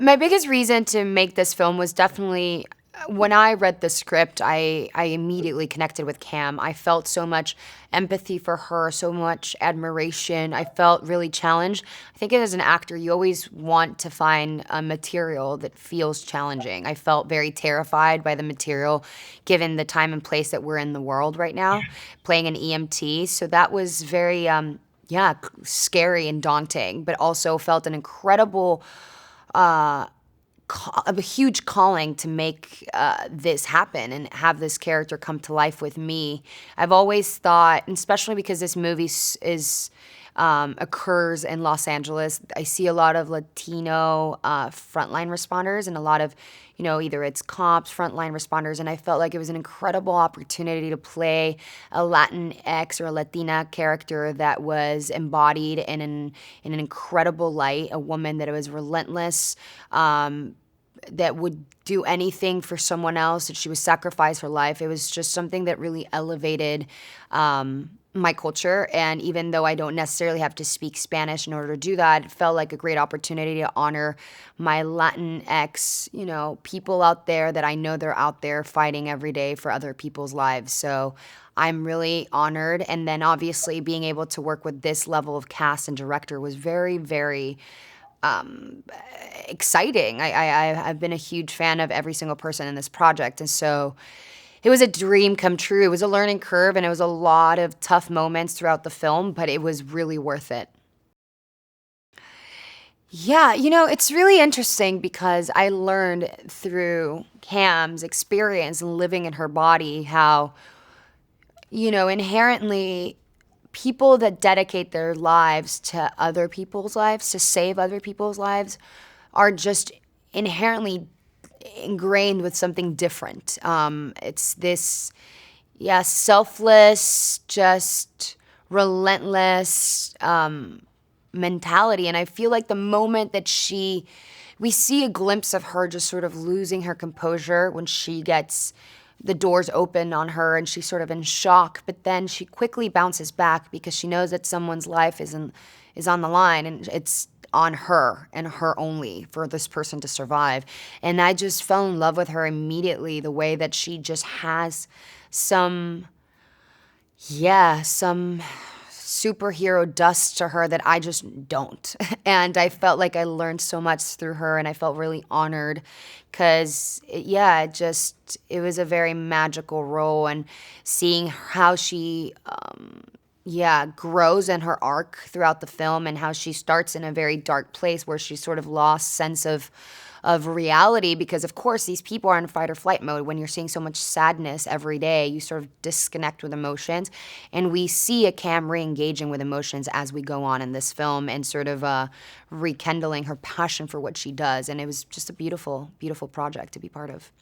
My biggest reason to make this film was definitely when I read the script, I immediately connected with Cam. I felt so much empathy for her, so much admiration. I felt really challenged. I think as an actor, you always want to find a material that feels challenging. I felt very terrified by the material given the time and place that we're in the world right now, playing an EMT. So that was very, scary and daunting, but also felt an incredible a huge calling to make this happen and have this character come to life with me. I've always thought, and especially because this movie occurs in Los Angeles, I see a lot of Latino frontline responders and a lot of, either it's cops, frontline responders, and I felt like it was an incredible opportunity to play a Latinx or a Latina character that was embodied in an incredible light, a woman that was relentless, that would do anything for someone else, that she would sacrifice her life. It was just something that really elevated my culture. And even though I don't necessarily have to speak Spanish in order to do that, it felt like a great opportunity to honor my Latinx, people out there that I know they're out there fighting every day for other people's lives. So I'm really honored. And then obviously being able to work with this level of cast and director was very, very exciting. I've been a huge fan of every single person in this project, and so it was a dream come true. It was a learning curve, and it was a lot of tough moments throughout the film, but it was really worth it. Yeah, it's really interesting because I learned through Cam's experience and living in her body how, inherently people that dedicate their lives to other people's lives, to save other people's lives, are just inherently ingrained with something different. It's this, selfless, just relentless mentality. And I feel like the moment that we see a glimpse of her just sort of losing her composure when she gets the doors open on her and she's sort of in shock, but then she quickly bounces back because she knows that someone's life is on the line, and it's on her and her only for this person to survive. And I just fell in love with her immediately, the way that she just has some superhero dust to her that I just don't. And I felt like I learned so much through her, and I felt really honored because, it was a very magical role, and seeing how she, grows in her arc throughout the film, and how she starts in a very dark place where she's sort of lost sense of reality, because of course these people are in fight or flight mode. When you're seeing so much sadness every day, you sort of disconnect with emotions, and we see a Cam re-engaging with emotions as we go on in this film, and sort of rekindling her passion for what she does. And it was just a beautiful, beautiful project to be part of.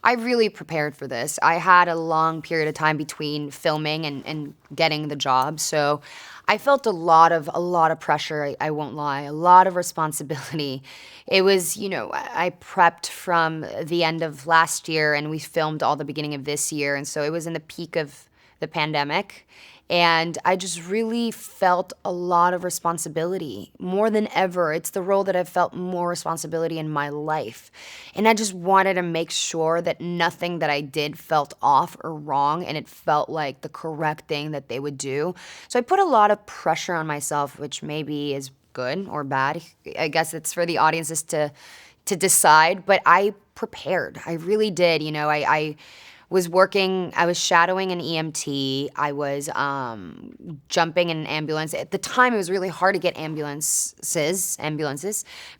I really prepared for this. I had a long period of time between filming and getting the job, so I felt a lot of pressure, I won't lie, a lot of responsibility. It was, I prepped from the end of last year, and we filmed all the beginning of this year, and so it was in the peak of the pandemic. And I just really felt a lot of responsibility, more than ever. It's the role that I've felt more responsibility in my life. And I just wanted to make sure that nothing that I did felt off or wrong, and it felt like the correct thing that they would do. So I put a lot of pressure on myself, which maybe is good or bad. I guess it's for the audiences to decide, but I prepared. I really did. I was shadowing an EMT. I was jumping in an ambulance. At the time, it was really hard to get ambulances,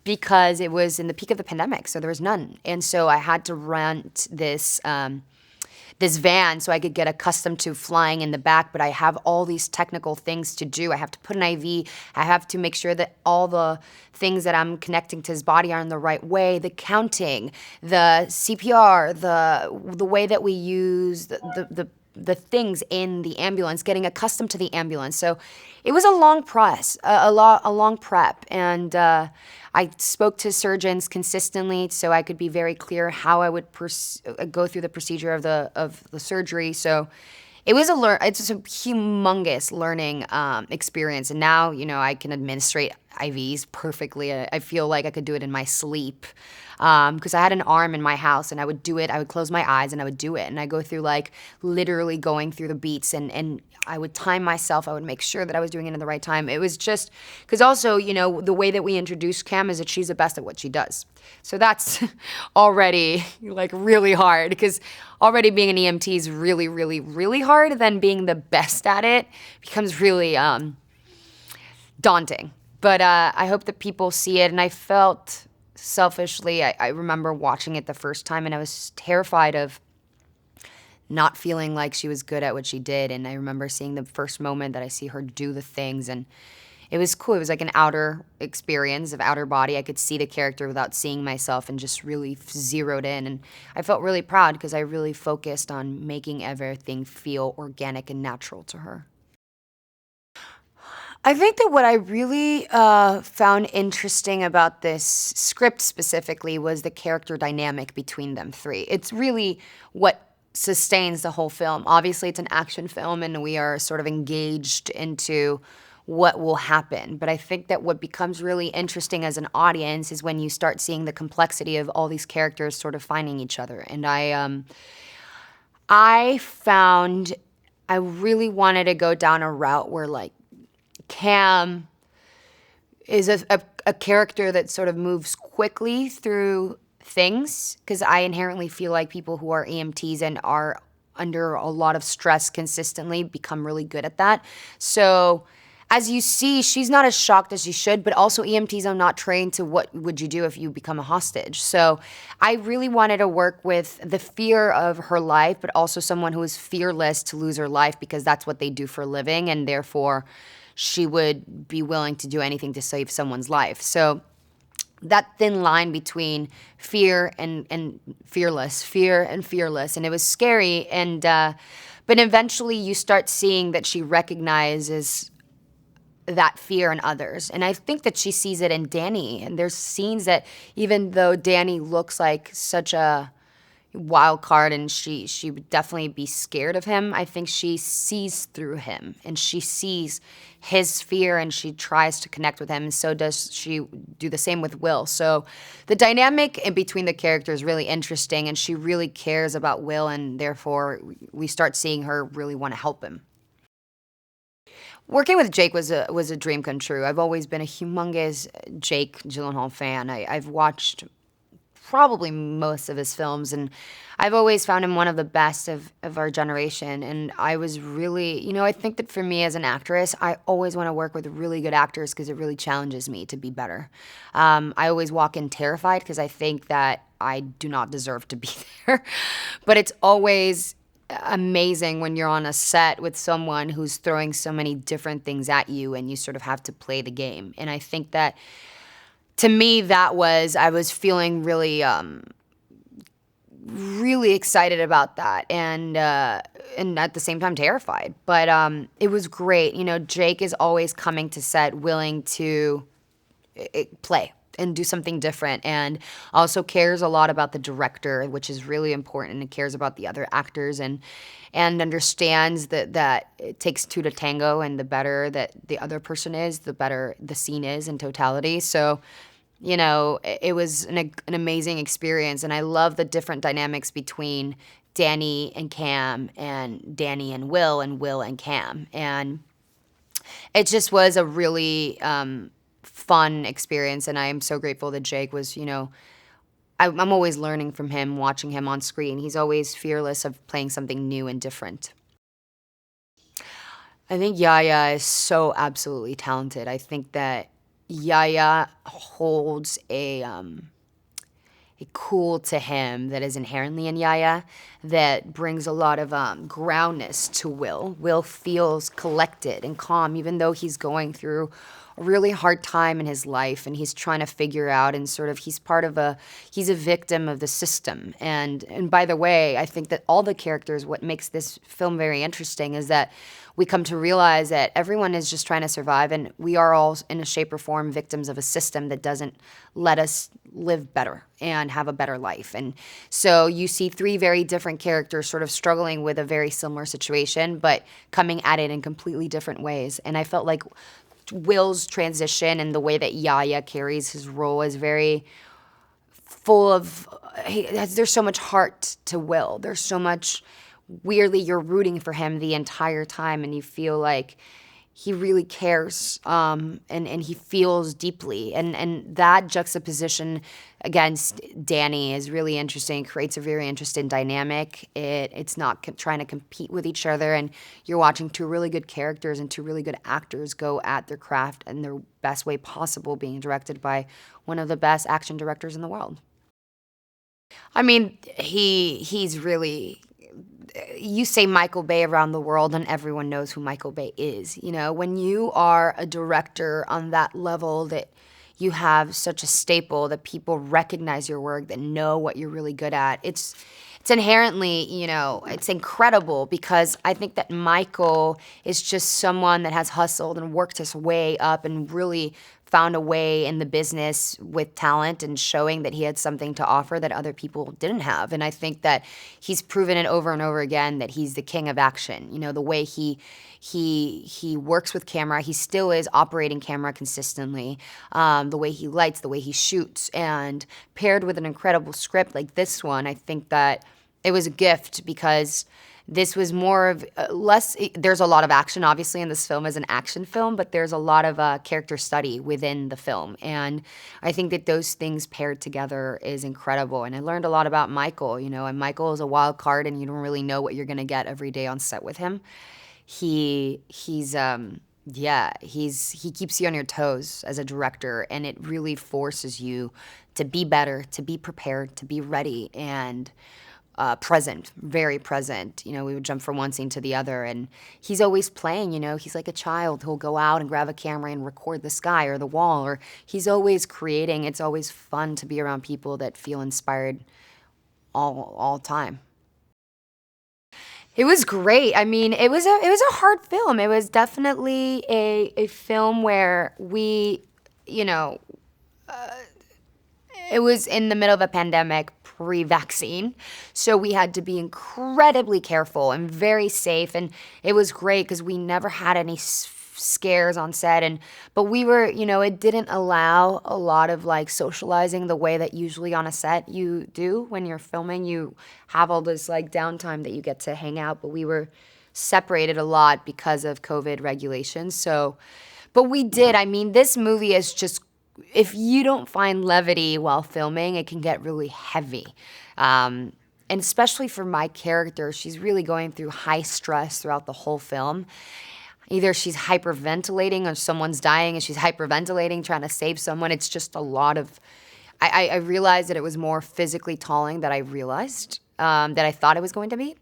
because it was in the peak of the pandemic, so there was none. And so I had to rent this van so I could get accustomed to flying in the back, but I have all these technical things to do. I have to put an IV. I have to make sure that all the things that I'm connecting to his body are in the right way, the counting, the CPR, the way that we use the things in the ambulance, getting accustomed to the ambulance. So it was a long a long prep, and I spoke to surgeons consistently so I could be very clear how I would go through the procedure of the surgery. So it was it's just a humongous learning experience, and now I can administrate IVs perfectly. I feel like I could do it in my sleep. Because I had an arm in my house and I would do it. I would close my eyes and I would do it. And I go through like literally going through the beats and I would time myself. I would make sure that I was doing it in the right time. It was just, because also, you know, the way that we introduce Cam is that she's the best at what she does. So that's already like really hard, because already being an EMT is really, really, really hard. Then being the best at it becomes really daunting. But I hope that people see it. And I felt selfishly, I remember watching it the first time and I was terrified of not feeling like she was good at what she did. And I remember seeing the first moment that I see her do the things, and it was cool. It was like an outer experience of outer body. I could see the character without seeing myself and just really zeroed in. And I felt really proud because I really focused on making everything feel organic and natural to her. I think that what I really found interesting about this script specifically was the character dynamic between them three. It's really what sustains the whole film. Obviously, it's an action film and we are sort of engaged into what will happen. But I think that what becomes really interesting as an audience is when you start seeing the complexity of all these characters sort of finding each other. And I found I really wanted to go down a route where like Cam is a character that sort of moves quickly through things, because I inherently feel like people who are EMTs and are under a lot of stress consistently become really good at that. So as you see, she's not as shocked as she should, but also EMTs are not trained to what would you do if you become a hostage. So I really wanted to work with the fear of her life, but also someone who is fearless to lose her life because that's what they do for a living, and therefore she would be willing to do anything to save someone's life. So that thin line between fear and fearless, and it was scary. And but eventually you start seeing that she recognizes that fear in others, and I think that she sees it in Danny. And there's scenes that even though Danny looks like such a wild card and she would definitely be scared of him, I think she sees through him and she sees his fear and she tries to connect with him, and so does she do the same with Will. So the dynamic in between the characters is really interesting, and she really cares about Will, and therefore we start seeing her really want to help him. Working with Jake was a dream come true. I've always been a humongous Jake Gyllenhaal fan. I've watched probably most of his films, and I've always found him one of the best of our generation. And I was really, you know, I think that for me as an actress, I always want to work with really good actors because it really challenges me to be better. I always walk in terrified because I think that I do not deserve to be there. But it's always amazing when you're on a set with someone who's throwing so many different things at you and you sort of have to play the game. And I think that to me, I was feeling really, really excited about that, and at the same time terrified. But it was great. You know, Jake is always coming to set willing to play and do something different, and also cares a lot about the director, which is really important, and cares about the other actors, and understands that it takes two to tango, and the better that the other person is, the better the scene is in totality. So, you know, it was an amazing experience, and I love the different dynamics between Danny and Cam, and Danny and Will and Cam, and it just was a really fun experience, and I am so grateful that Jake was, you know, I'm always learning from him, watching him on screen. He's always fearless of playing something new and different. I think Yahya is so absolutely talented. I think that Yahya holds a cool to him that is inherently in Yahya that brings a lot of groundness to Will. Will feels collected and calm, even though he's going through a really hard time in his life, and he's trying to figure out, and sort of he's a victim of the system. And by the way, I think that all the characters, what makes this film very interesting is that we come to realize that everyone is just trying to survive, and we are all in a shape or form victims of a system that doesn't let us live better and have a better life. And so you see three very different characters sort of struggling with a very similar situation, but coming at it in completely different ways. And I felt like Will's transition and the way that Yahya carries his role is very full of, there's so much heart to Will. There's so much, weirdly, you're rooting for him the entire time, and you feel like he really cares, and he feels deeply. And that juxtaposition against Danny is really interesting. It creates a very interesting dynamic. It's not trying to compete with each other, and you're watching two really good characters and two really good actors go at their craft in their best way possible, being directed by one of the best action directors in the world. I mean, he's really, you say Michael Bay around the world and everyone knows who Michael Bay is. You know, when you are a director on that level, that you have such a staple, that people recognize your work, that know what you're really good at, it's inherently, you know, it's incredible, because I think that Michael is just someone that has hustled and worked his way up and really found a way in the business with talent and showing that he had something to offer that other people didn't have. And I think that he's proven it over and over again that he's the king of action. You know, the way he works with camera, he still is operating camera consistently. The way he lights, the way he shoots, and paired with an incredible script like this one, I think that it was a gift, because this was more of less. There's a lot of action, obviously, in this film as an action film, but there's a lot of character study within the film, and I think that those things paired together is incredible. And I learned a lot about Michael, you know, and Michael is a wild card, and you don't really know what you're gonna get every day on set with him. He keeps you on your toes as a director, and it really forces you to be better, to be prepared, to be ready, and present, very present. You know, we would jump from one scene to the other, and he's always playing, you know, he's like a child who'll go out and grab a camera and record the sky or the wall, or he's always creating. It's always fun to be around people that feel inspired all time. It was great. I mean, it was a hard film. It was definitely a film where we, you know, it was in the middle of a pandemic, pre-vaccine, so we had to be incredibly careful and very safe, and it was great because we never had any scares on set, but we were, you know, it didn't allow a lot of like socializing the way that usually on a set you do when you're filming. You have all this like downtime that you get to hang out, but we were separated a lot because of COVID regulations. So, but we did. I mean, this movie is just, if you don't find levity while filming, it can get really heavy. And especially for my character, she's really going through high stress throughout the whole film. Either she's hyperventilating or someone's dying and she's hyperventilating, trying to save someone. It's just a lot of, I realized that it was more physically tolling than I realized, that I thought it was going to be.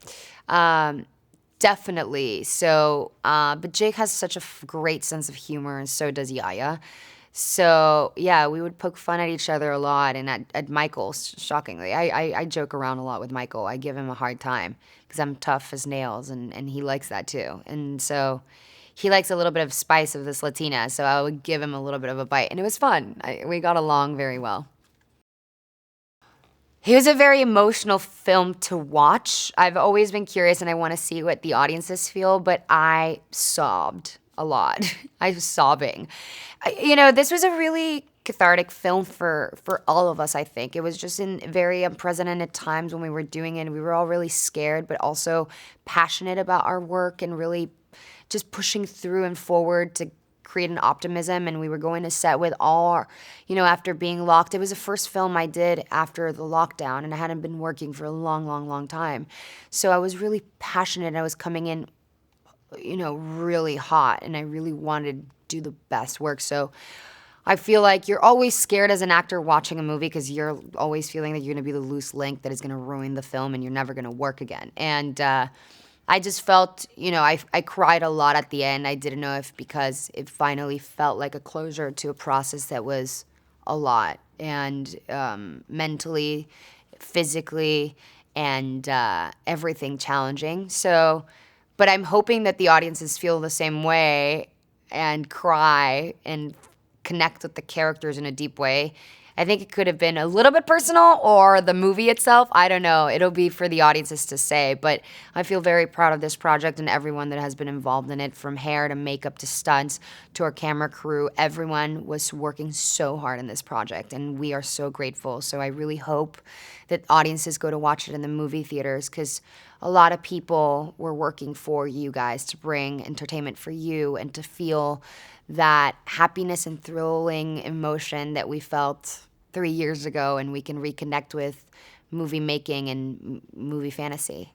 Definitely. So, but Jake has such a great sense of humor, and so does Yahya. So, yeah, we would poke fun at each other a lot, and at Michael, shockingly. I joke around a lot with Michael. I give him a hard time because I'm tough as nails, and he likes that too. And so he likes a little bit of spice of this Latina, so I would give him a little bit of a bite, and it was fun. We got along very well. It was a very emotional film to watch. I've always been curious, and I want to see what the audiences feel, but I sobbed a lot. I was sobbing. You know, this was a really cathartic film for all of us, I think. It was just in very unprecedented times when we were doing it. We were all really scared, but also passionate about our work and really just pushing through and forward to create an optimism. And we were going to set with all our, you know, after being locked. It was the first film I did after the lockdown, and I hadn't been working for a long, long, long time. So I was really passionate. I was coming in, you know, really hot, and I really wanted to do the best work. So I feel like you're always scared as an actor watching a movie because you're always feeling that you're going to be the loose link that is going to ruin the film and you're never going to work again. And I just felt, you know, I cried a lot at the end. I didn't know if because it finally felt like a closure to a process that was a lot, and mentally, physically, and everything challenging. So, but I'm hoping that the audiences feel the same way and cry and connect with the characters in a deep way. I think it could have been a little bit personal, or the movie itself. I don't know. It'll be for the audiences to say. But I feel very proud of this project and everyone that has been involved in it, from hair to makeup to stunts to our camera crew. Everyone was working so hard in this project, and we are so grateful. So I really hope that audiences go to watch it in the movie theaters, because a lot of people were working for you guys to bring entertainment for you and to feel that happiness and thrilling emotion that we felt 3 years ago, and we can reconnect with movie making and movie fantasy.